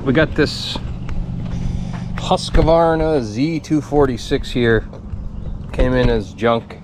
we got this Husqvarna Z246 here. Came in as junk.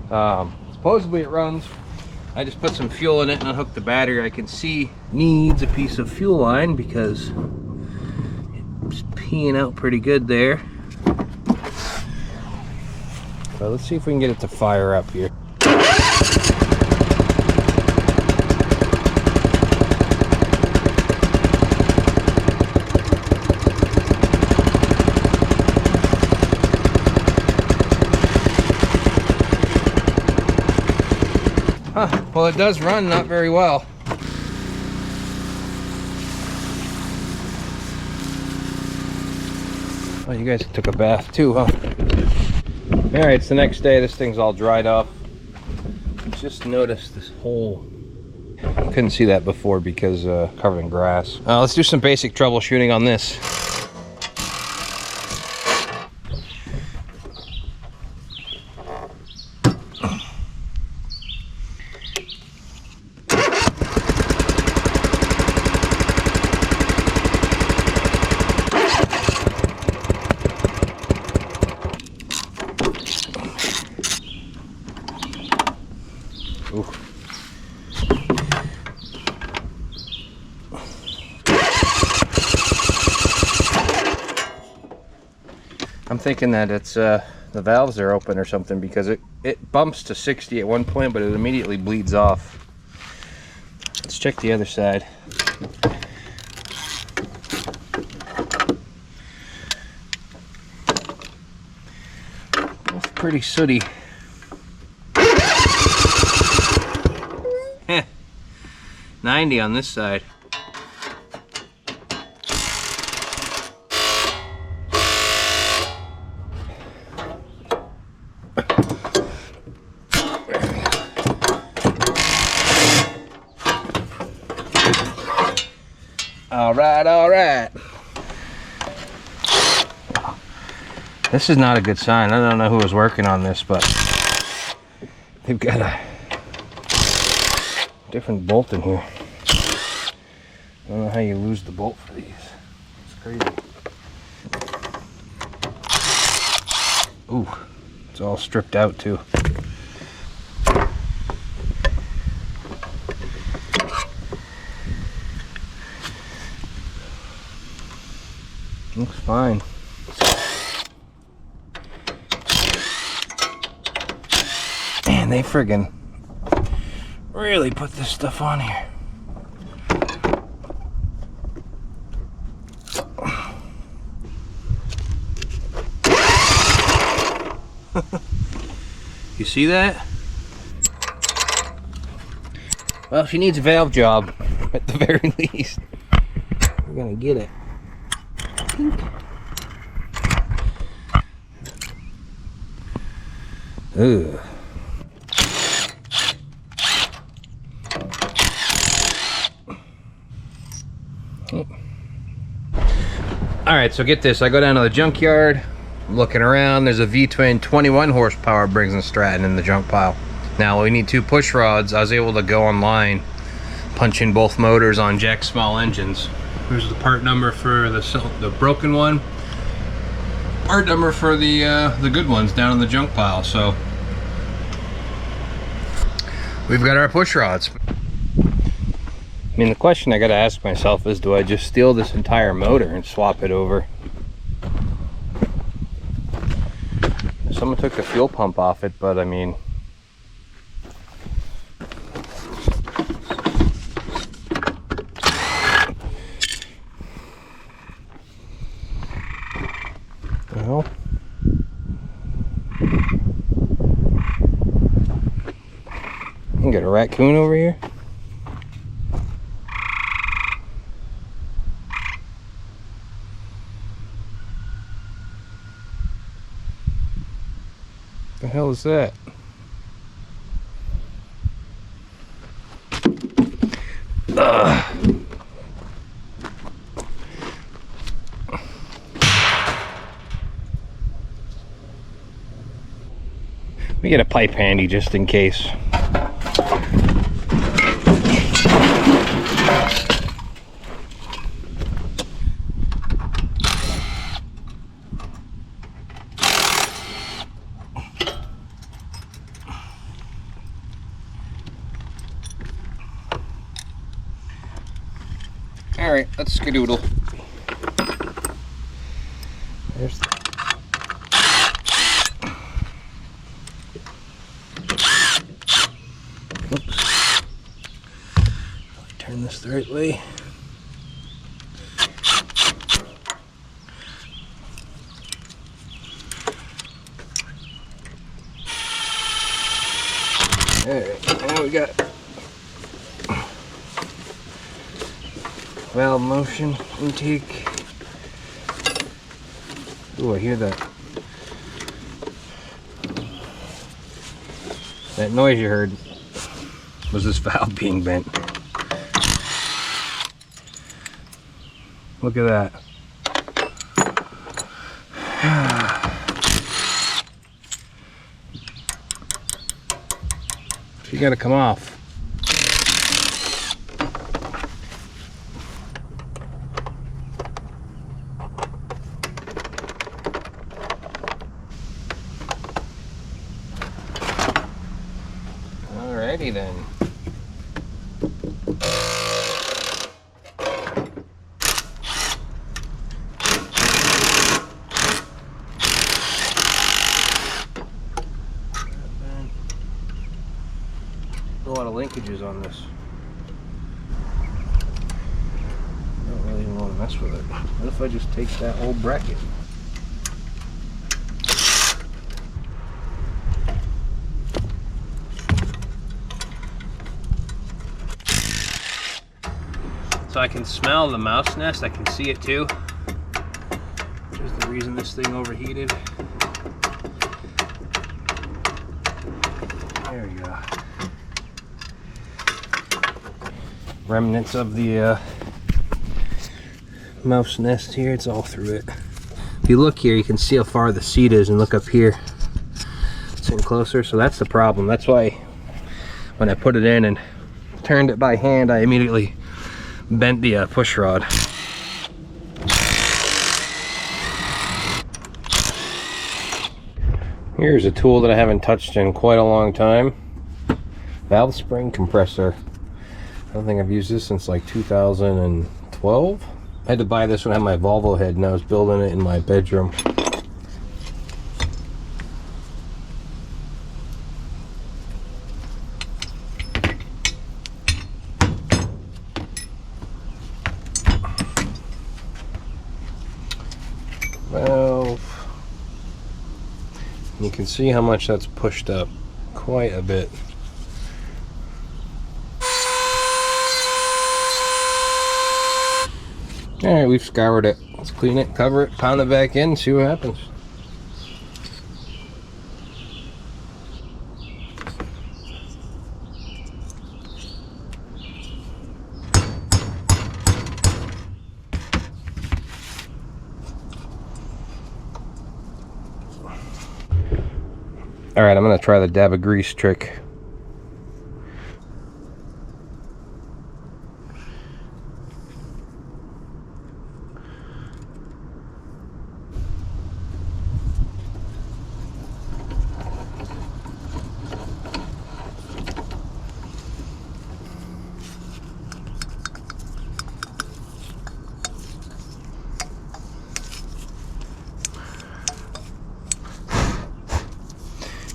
Supposedly it runs. I just put some fuel in it and unhooked the battery. I can see needs a piece of fuel line because it's peeing out pretty good there. But let's see if we can get it to fire up here. Well, it does run not very well. Oh, you guys took a bath too, huh? All right, it's the next day. This thing's all dried up. Just noticed this hole. Couldn't see that before because covered in grass. Let's do some basic troubleshooting on this. Ooh. I'm thinking that it's the valves are open or something, because it bumps to 60 at one point, but it immediately bleeds off. Let's check the other side. It's pretty sooty. 90 on this side. All right. This is not a good sign. I don't know who was working on this, but they've got a different bolt in here. I don't know how you lose the bolt for these. It's crazy. Ooh, it's all stripped out too. Looks fine. Man, they friggin' really put this stuff on here. You see that? Well, she needs a valve job at the very least. We're gonna get it. Ugh. Alright, so get this. I go down to the junkyard. I'm looking around. There's a V-twin 21 horsepower Briggs & Stratton in the junk pile. Now we need 2 push rods. I was able to go online, punch in both motors on Jack's Small Engines. Here's the part number for the broken one. Part number for the good ones down in the junk pile. So we've got our push rods. I mean, the question I gotta ask myself is, do I just steal this entire motor and swap it over? Someone took the fuel pump off it, but I mean, well, I got a raccoon over here. The hell is that? Ugh. Let me get a pipe handy just in case. Alright, let's skedoodle. There's the... Oops. Turn this the right way. Alright, now we got valve motion, intake. Ooh, I hear that. That noise you heard was this valve being bent. Look at that. You gotta come off. Alrighty then. A lot of linkages on this. I don't really even want to mess with it. What if I just take that old bracket? So I can smell the mouse nest, I can see it too. Which is the reason this thing overheated. There we go. Remnants of the mouse nest here, it's all through it. If you look here, you can see how far the seat is, and look up here. It's in closer, so that's the problem. That's why when I put it in and turned it by hand, I immediately bent the push rod. Here's a tool that I haven't touched in quite a long time. Valve spring compressor. I don't think I've used this since like 2012. I had to buy this when I had my Volvo head and I was building it in my bedroom. Valve. You can see how much that's pushed up. Quite a bit. Alright, we've scoured it. Let's clean it, cover it, pound it back in, see what happens. Alright, I'm going to try the dab of grease trick.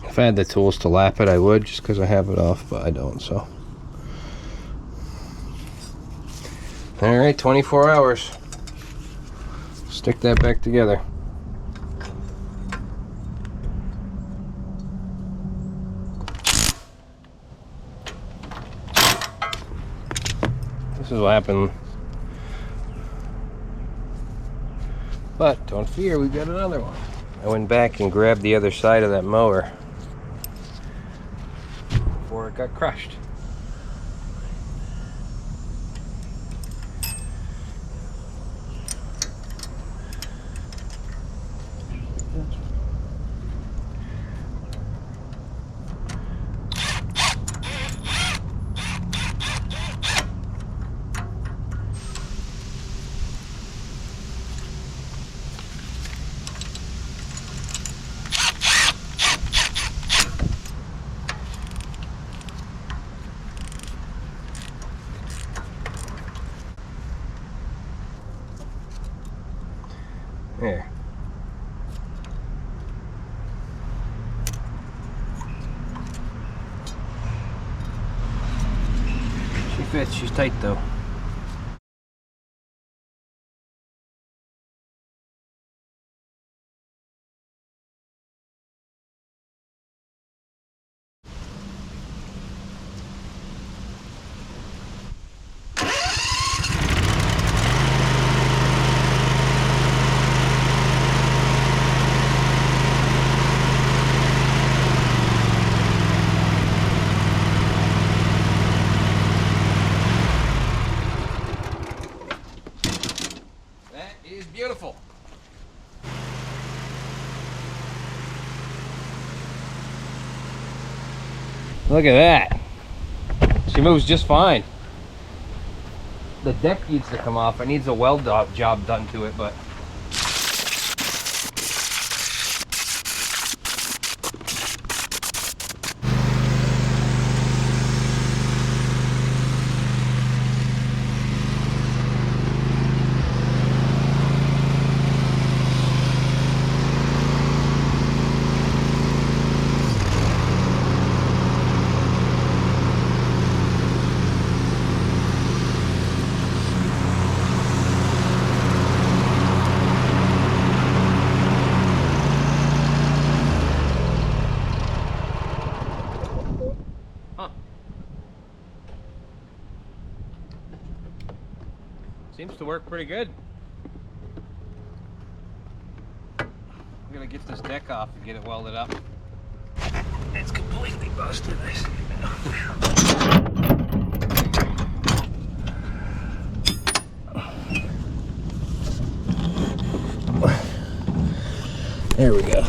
If I had the tools to lap it, I would, just because I have it off, but I don't, so. Alright, 24 hours. Stick that back together. This is what happened. But don't fear, we've got another one. I went back and grabbed the other side of that mower before it got crushed. There. She fits, she's tight though. Beautiful. Look at that. She moves just fine. The deck needs to come off. It needs a weld job done to it, but seems to work pretty good. I'm gonna get this deck off and get it welded up. It's completely busted, I see it now. There we go.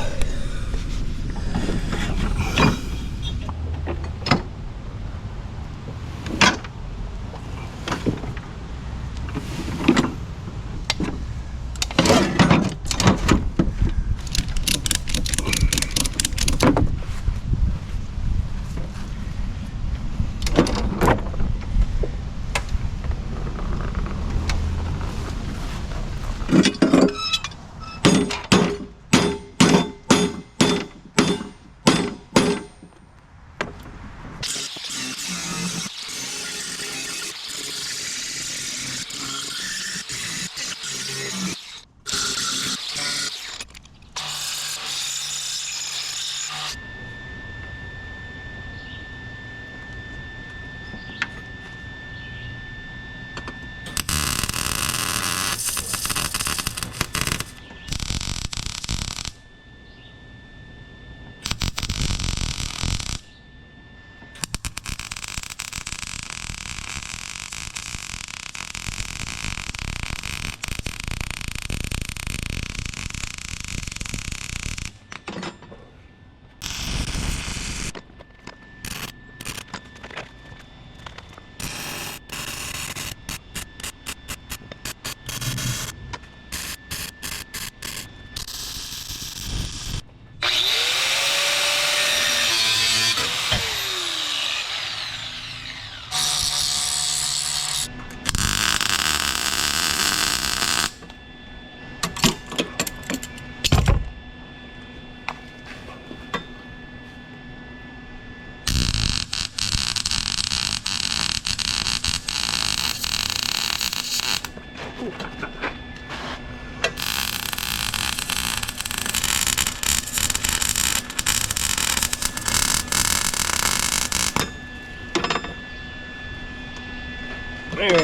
Anyway,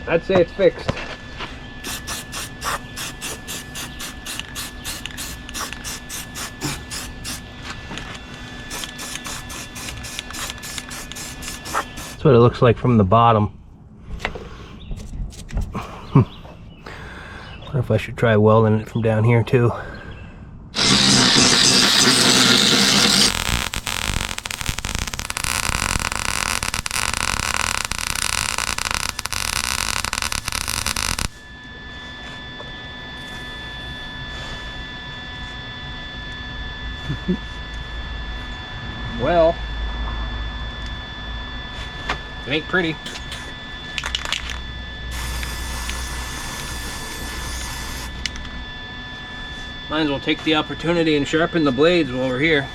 I'd say it's fixed. That's what it looks like from the bottom. Wonder if I should try welding it from down here too. Well, it ain't pretty. Might as well take the opportunity and sharpen the blades while we're here.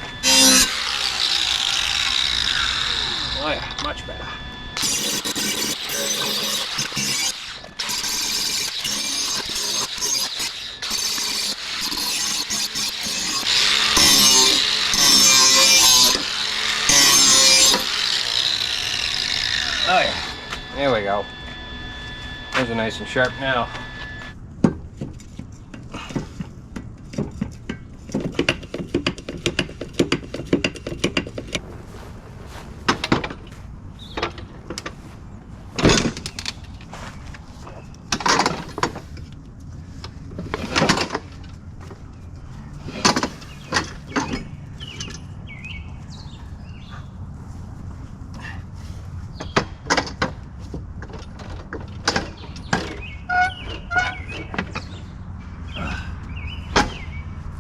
Oh yeah, much better. Oh yeah, there we go. Those are nice and sharp now.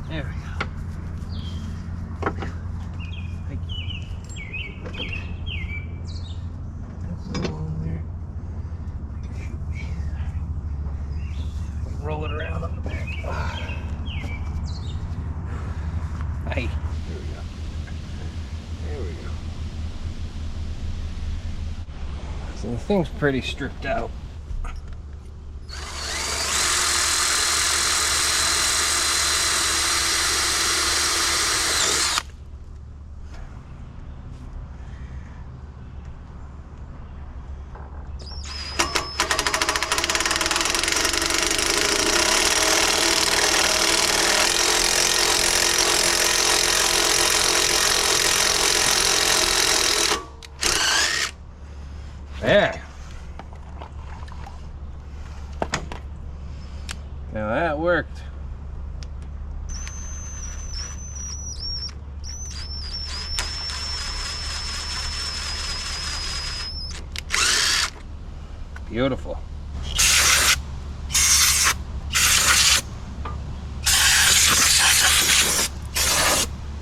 There we go. Thank you. That's a little in there. Roll it around on the back. Hey. There we go. There we go. So the thing's pretty stripped out. There. Now that worked. Beautiful.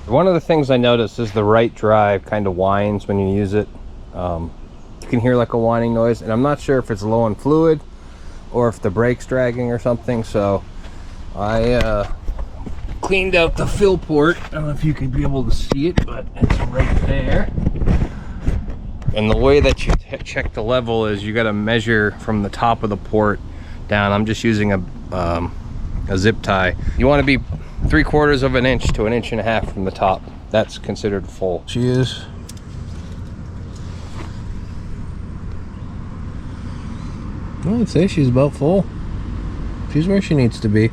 One of the things I noticed is the right drive kind of whines when you use it. You can hear like a whining noise, and I'm not sure if it's low on fluid or if the brake's dragging or something. So I cleaned out the fill port. I don't know if you can be able to see it, but it's right there. And the way that you check the level is you got to measure from the top of the port down. I'm just using a zip tie. You want to be 3/4 of an inch to 1.5 inches from the top. That's considered full. She is. I'd say she's about full. She's where she needs to be.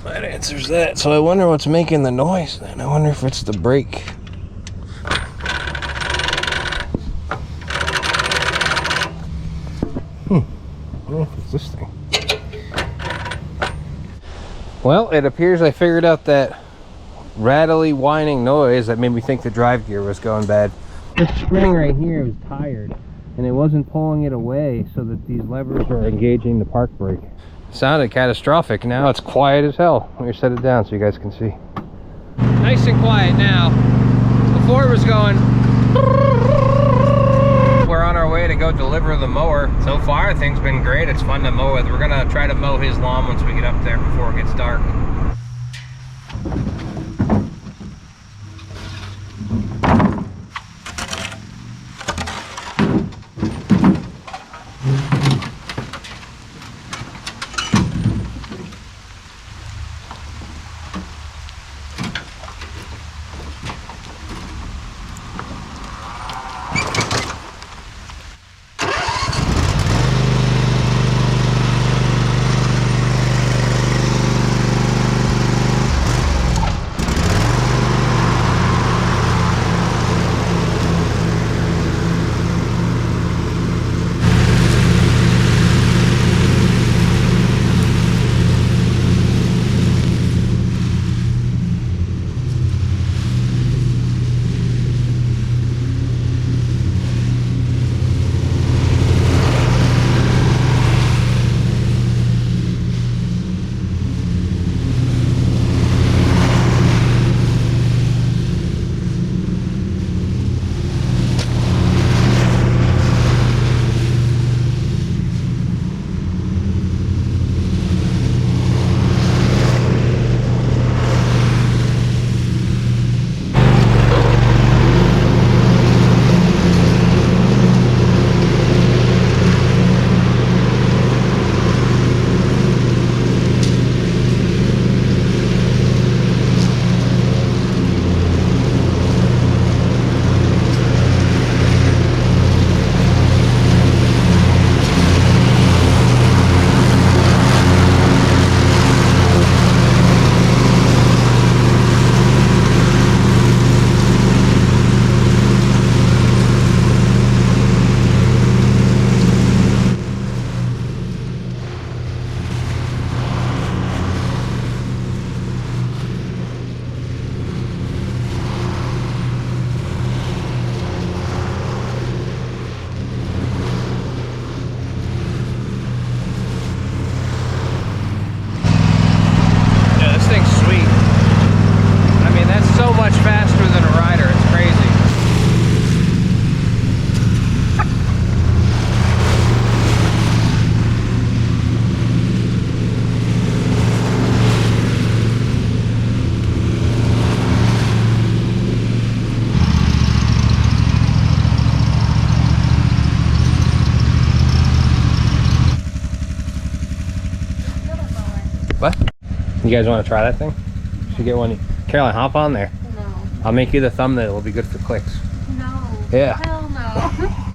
That answers that. So I wonder what's making the noise then. I wonder if it's the brake. I don't know if it's this thing. Well, it appears I figured out that rattly whining noise that made me think the drive gear was going bad. This spring right here was tired, and it wasn't pulling it away so that these levers are engaging the park brake. Sounded catastrophic. Now it's quiet as hell. Let me set it down so you guys can see. Nice and quiet now. Before it was going. We're on our way to go deliver the mower. So far things been great. It's fun to mow with. We're gonna try to mow his lawn once we get up there before it gets dark. You guys want to try that thing? Should get one. Caroline, hop on there. No. I'll make you the thumbnail. It'll be good for clicks. No. Yeah. Hell no.